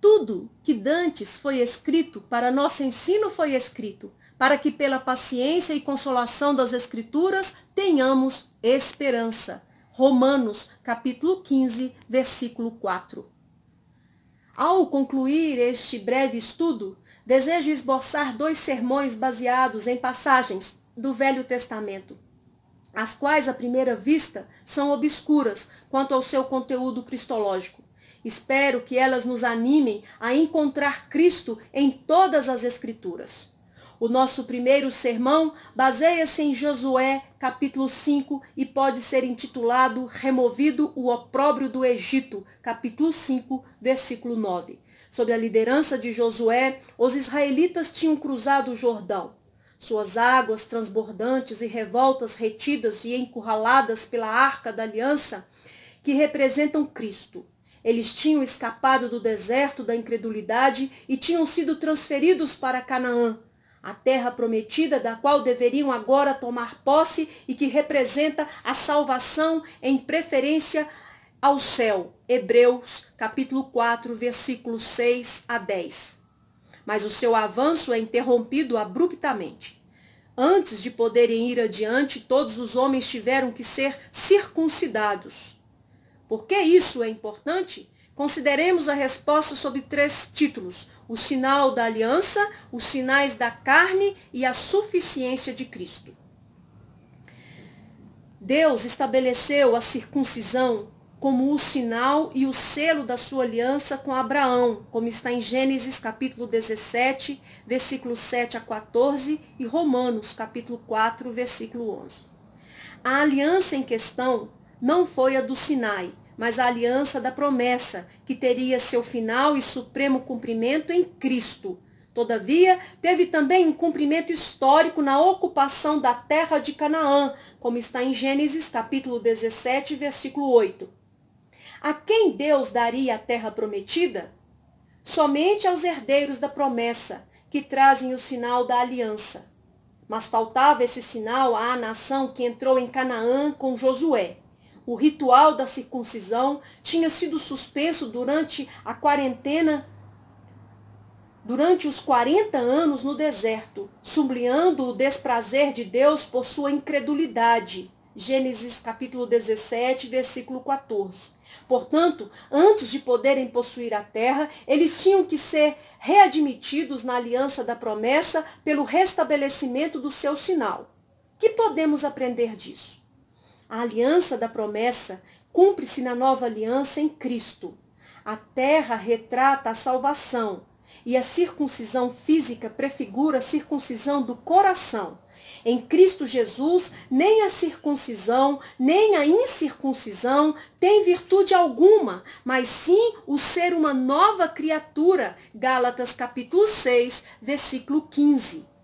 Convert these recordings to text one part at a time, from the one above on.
tudo que dantes foi escrito para nosso ensino foi escrito, para que pela paciência e consolação das Escrituras tenhamos esperança. Romanos, capítulo 15, versículo 4. Ao concluir este breve estudo, desejo esboçar 2 sermões baseados em passagens do Velho Testamento, as quais, à primeira vista, são obscuras quanto ao seu conteúdo cristológico. Espero que elas nos animem a encontrar Cristo em todas as Escrituras. O nosso primeiro sermão baseia-se em Josué, capítulo 5, e pode ser intitulado Removido o opróbrio do Egito, capítulo 5, versículo 9. Sob a liderança de Josué, os israelitas tinham cruzado o Jordão. Suas águas transbordantes e revoltas retidas e encurraladas pela Arca da Aliança, que representam Cristo. Eles tinham escapado do deserto da incredulidade e tinham sido transferidos para Canaã, a terra prometida da qual deveriam agora tomar posse e que representa a salvação em preferência ao céu. Hebreus, capítulo 4, versículos 6 a 10. Mas o seu avanço é interrompido abruptamente. Antes de poderem ir adiante, todos os homens tiveram que ser circuncidados. Por que isso é importante? Consideremos a resposta sob 3 títulos: o sinal da aliança, os sinais da carne e a suficiência de Cristo. Deus estabeleceu a circuncisão como o sinal e o selo da sua aliança com Abraão, como está em Gênesis capítulo 17, versículos 7 a 14 e Romanos capítulo 4, versículo 11. A aliança em questão não foi a do Sinai, mas a aliança da promessa, que teria seu final e supremo cumprimento em Cristo. Todavia, teve também um cumprimento histórico na ocupação da terra de Canaã, como está em Gênesis capítulo 17, versículo 8. A quem Deus daria a terra prometida? Somente aos herdeiros da promessa, que trazem o sinal da aliança. Mas faltava esse sinal à nação que entrou em Canaã com Josué. O ritual da circuncisão tinha sido suspenso durante os 40 anos no deserto, sublinhando o desprazer de Deus por sua incredulidade. Gênesis capítulo 17, versículo 14. Portanto, antes de poderem possuir a terra, eles tinham que ser readmitidos na aliança da promessa pelo restabelecimento do seu sinal. Que podemos aprender disso? A aliança da promessa cumpre-se na nova aliança em Cristo. A terra retrata a salvação e a circuncisão física prefigura a circuncisão do coração. Em Cristo Jesus, nem a circuncisão, nem a incircuncisão tem virtude alguma, mas sim o ser uma nova criatura. Gálatas capítulo 6, versículo 15.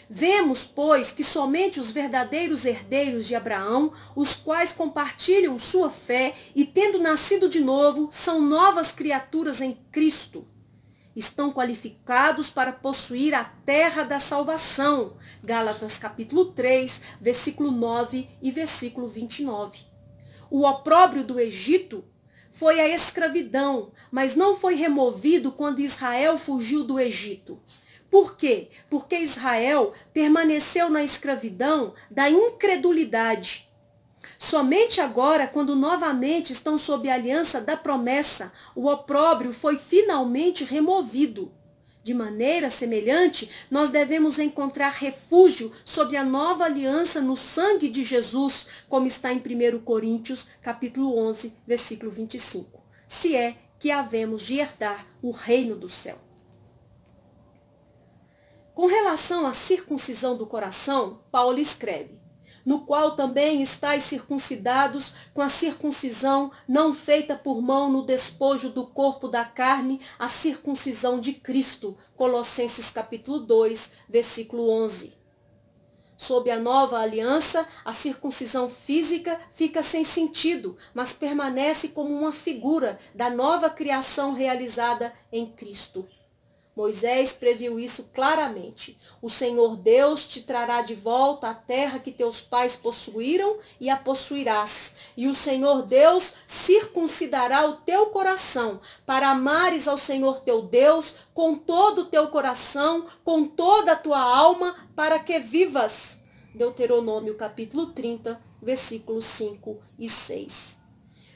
Vemos, pois, que somente os verdadeiros herdeiros de Abraão, os quais compartilham sua fé e, tendo nascido de novo, são novas criaturas em Cristo, estão qualificados para possuir a terra da salvação. Gálatas capítulo 3, versículo 9 e versículo 29. O opróbrio do Egito foi a escravidão, mas não foi removido quando Israel fugiu do Egito. Por quê? Porque Israel permaneceu na escravidão da incredulidade. Somente agora, quando novamente estão sob a aliança da promessa, o opróbrio foi finalmente removido. De maneira semelhante, nós devemos encontrar refúgio sob a nova aliança no sangue de Jesus, como está em 1 Coríntios, capítulo 11, versículo 25. Se é que havemos de herdar o reino do céu. Com relação à circuncisão do coração, Paulo escreve: no qual também estáis circuncidados com a circuncisão não feita por mão no despojo do corpo da carne, a circuncisão de Cristo. Colossenses capítulo 2, versículo 11. Sob a nova aliança, a circuncisão física fica sem sentido, mas permanece como uma figura da nova criação realizada em Cristo. Moisés previu isso claramente. O Senhor Deus te trará de volta a terra que teus pais possuíram e a possuirás. E o Senhor Deus circuncidará o teu coração para amares ao Senhor teu Deus com todo o teu coração, com toda a tua alma, para que vivas. Deuteronômio capítulo 30, versículos 5 e 6.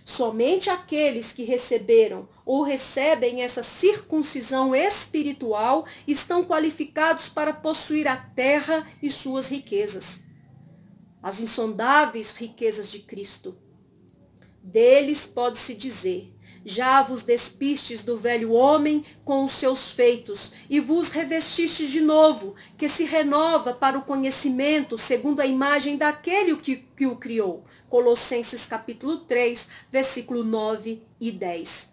Somente aqueles que receberam ou recebem essa circuncisão espiritual estão qualificados para possuir a terra e suas riquezas, as insondáveis riquezas de Cristo. Deles pode-se dizer: já vos despistes do velho homem com os seus feitos, e vos revestistes de novo, que se renova para o conhecimento segundo a imagem daquele que o criou. Colossenses capítulo 3, versículo 9 e 10.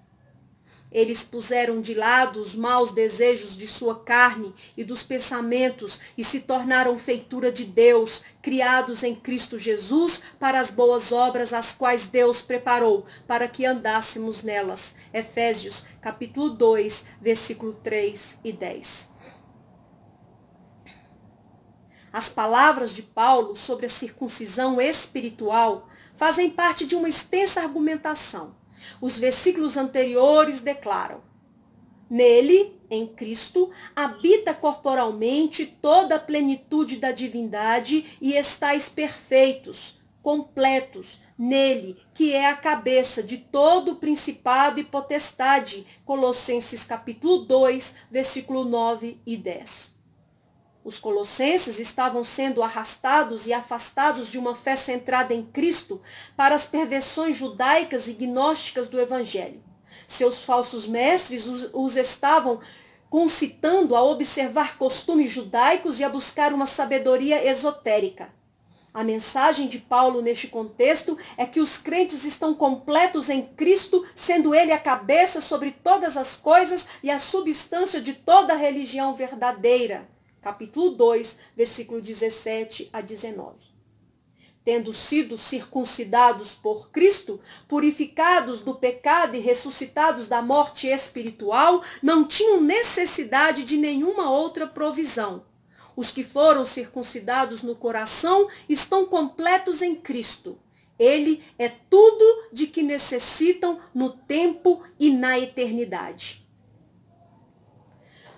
Eles puseram de lado os maus desejos de sua carne e dos pensamentos e se tornaram feitura de Deus, criados em Cristo Jesus para as boas obras as quais Deus preparou para que andássemos nelas. Efésios capítulo 2, versículo 3 e 10. As palavras de Paulo sobre a circuncisão espiritual fazem parte de uma extensa argumentação. Os versículos anteriores declaram: nele, em Cristo, habita corporalmente toda a plenitude da divindade e estáis perfeitos, completos, nele, que é a cabeça de todo o principado e potestade. Colossenses capítulo 2, versículo 9 e 10. Os colossenses estavam sendo arrastados e afastados de uma fé centrada em Cristo para as perversões judaicas e gnósticas do Evangelho. Seus falsos mestres os estavam concitando a observar costumes judaicos e a buscar uma sabedoria esotérica. A mensagem de Paulo neste contexto é que os crentes estão completos em Cristo, sendo Ele a cabeça sobre todas as coisas e a substância de toda a religião verdadeira. Capítulo 2, versículo 17 a 19. Tendo sido circuncidados por Cristo, purificados do pecado e ressuscitados da morte espiritual, não tinham necessidade de nenhuma outra provisão. Os que foram circuncidados no coração estão completos em Cristo. Ele é tudo de que necessitam no tempo e na eternidade.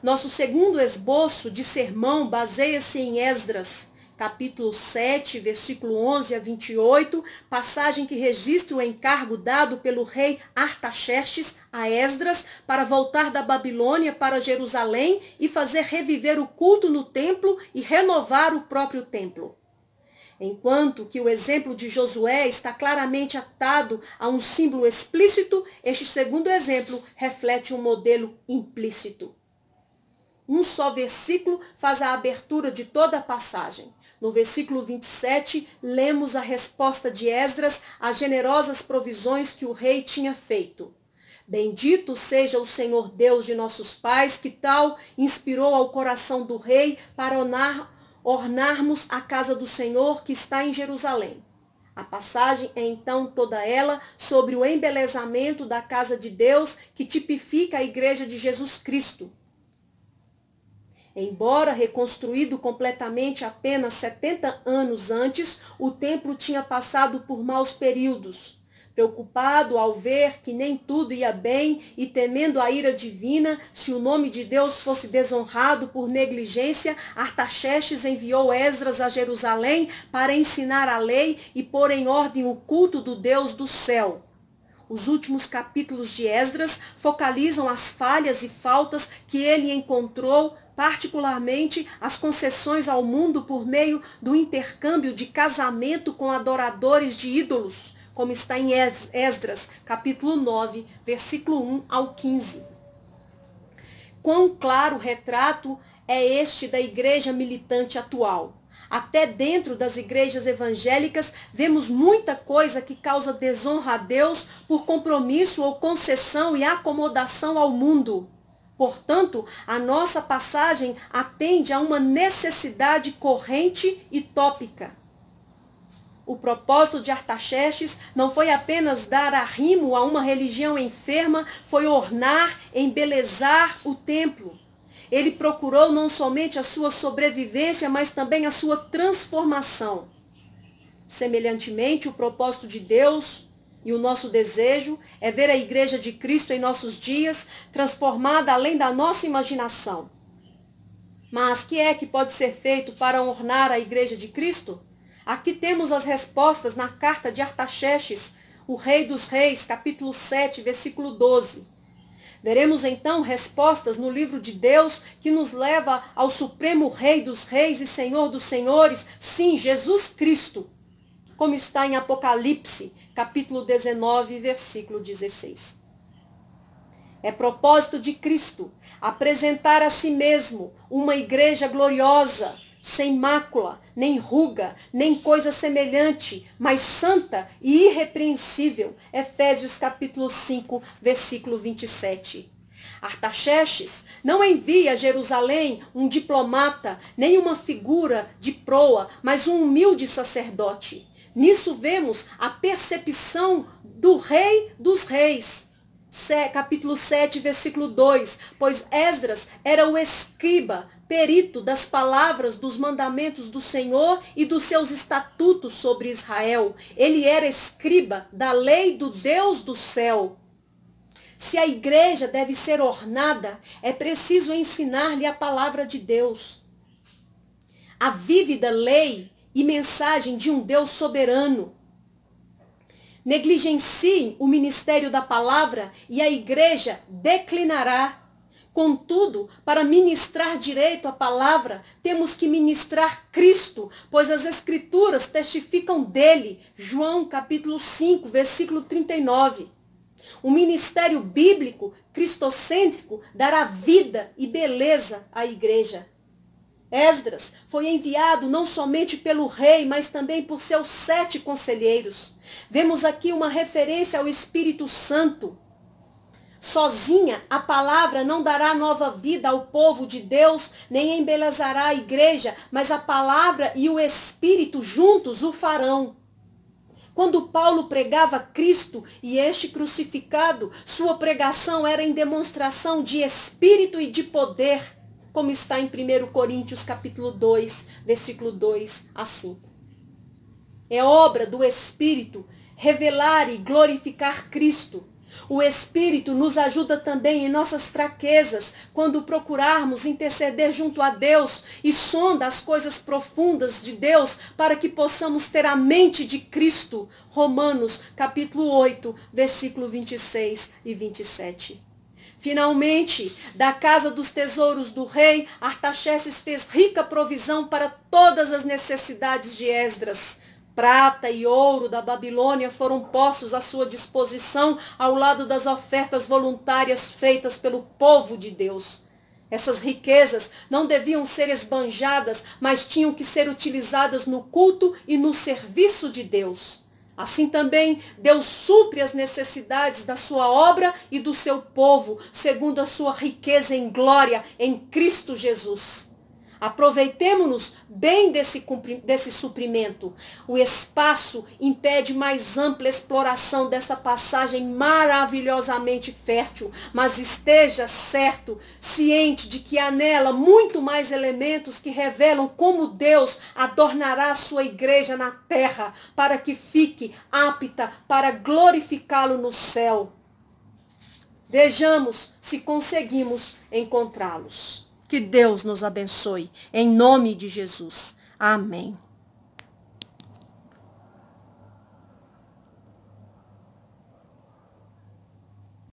Nosso segundo esboço de sermão baseia-se em Esdras, capítulo 7, versículo 11 a 28, passagem que registra o encargo dado pelo rei Artaxerxes a Esdras para voltar da Babilônia para Jerusalém e fazer reviver o culto no templo e renovar o próprio templo. Enquanto que o exemplo de Josué está claramente atado a um símbolo explícito, este segundo exemplo reflete um modelo implícito. Um só versículo faz a abertura de toda a passagem. No versículo 27, lemos a resposta de Esdras às generosas provisões que o rei tinha feito. Bendito seja o Senhor Deus de nossos pais, que tal inspirou ao coração do rei para ornarmos a casa do Senhor que está em Jerusalém. A passagem é então toda ela sobre o embelezamento da casa de Deus, que tipifica a igreja de Jesus Cristo. Embora reconstruído completamente apenas 70 anos antes, o templo tinha passado por maus períodos. Preocupado ao ver que nem tudo ia bem e temendo a ira divina, se o nome de Deus fosse desonrado por negligência, Artaxerxes enviou Esdras a Jerusalém para ensinar a lei e pôr em ordem o culto do Deus do céu. Os últimos capítulos de Esdras focalizam as falhas e faltas que ele encontrou, particularmente as concessões ao mundo por meio do intercâmbio de casamento com adoradores de ídolos, como está em Esdras, capítulo 9, versículo 1 ao 15. Quão claro retrato é este da igreja militante atual. Até dentro das igrejas evangélicas, vemos muita coisa que causa desonra a Deus por compromisso ou concessão e acomodação ao mundo. Portanto, a nossa passagem atende a uma necessidade corrente e tópica. O propósito de Artaxerxes não foi apenas dar arrimo a uma religião enferma, foi ornar, embelezar o templo. Ele procurou não somente a sua sobrevivência, mas também a sua transformação. Semelhantemente, o propósito de Deus e o nosso desejo é ver a Igreja de Cristo em nossos dias transformada além da nossa imaginação. Mas o que é que pode ser feito para ornar a Igreja de Cristo? Aqui temos as respostas na carta de Artaxerxes, o Rei dos Reis, capítulo 7, versículo 12. Veremos então respostas no livro de Deus que nos leva ao Supremo Rei dos Reis e Senhor dos Senhores, sim, Jesus Cristo, como está em Apocalipse, capítulo 19, versículo 16. É propósito de Cristo apresentar a si mesmo uma igreja gloriosa, sem mácula, nem ruga, nem coisa semelhante, mas santa e irrepreensível. Efésios capítulo 5, versículo 27. Artaxerxes não envia a Jerusalém um diplomata, nem uma figura de proa, mas um humilde sacerdote. Nisso vemos a percepção do Rei dos Reis. Capítulo 7, versículo 2, pois Esdras era o escriba, perito das palavras dos mandamentos do Senhor e dos seus estatutos sobre Israel. Ele era escriba da lei do Deus do céu. Se a igreja deve ser ornada, é preciso ensinar-lhe a palavra de Deus. A vívida lei e mensagem de um Deus soberano. Negligenciem o ministério da palavra e a igreja declinará. Contudo, para ministrar direito à palavra, temos que ministrar Cristo, pois as Escrituras testificam dele. João capítulo 5, versículo 39. O ministério bíblico, cristocêntrico, dará vida e beleza à igreja. Esdras foi enviado não somente pelo rei, mas também por seus 7 conselheiros. Vemos aqui uma referência ao Espírito Santo. Sozinha, a palavra não dará nova vida ao povo de Deus, nem embelezará a igreja, mas a palavra e o Espírito juntos o farão. Quando Paulo pregava Cristo e este crucificado, sua pregação era em demonstração de espírito e de poder, como está em 1 Coríntios capítulo 2, versículo 2 a 5. É obra do Espírito revelar e glorificar Cristo. O Espírito nos ajuda também em nossas fraquezas, quando procurarmos interceder junto a Deus e sonda as coisas profundas de Deus, para que possamos ter a mente de Cristo. Romanos capítulo 8, versículo 26 e 27. Finalmente, da casa dos tesouros do rei, Artaxerxes fez rica provisão para todas as necessidades de Esdras. Prata e ouro da Babilônia foram postos à sua disposição ao lado das ofertas voluntárias feitas pelo povo de Deus. Essas riquezas não deviam ser esbanjadas, mas tinham que ser utilizadas no culto e no serviço de Deus. Assim também, Deus supre as necessidades da sua obra e do seu povo, segundo a sua riqueza em glória em Cristo Jesus. Aproveitemo-nos bem desse suprimento. O espaço impede mais ampla exploração dessa passagem maravilhosamente fértil, mas esteja certo, ciente de que há nela muito mais elementos que revelam como Deus adornará a sua igreja na terra, para que fique apta para glorificá-lo no céu. Vejamos se conseguimos encontrá-los. Que Deus nos abençoe, em nome de Jesus. Amém.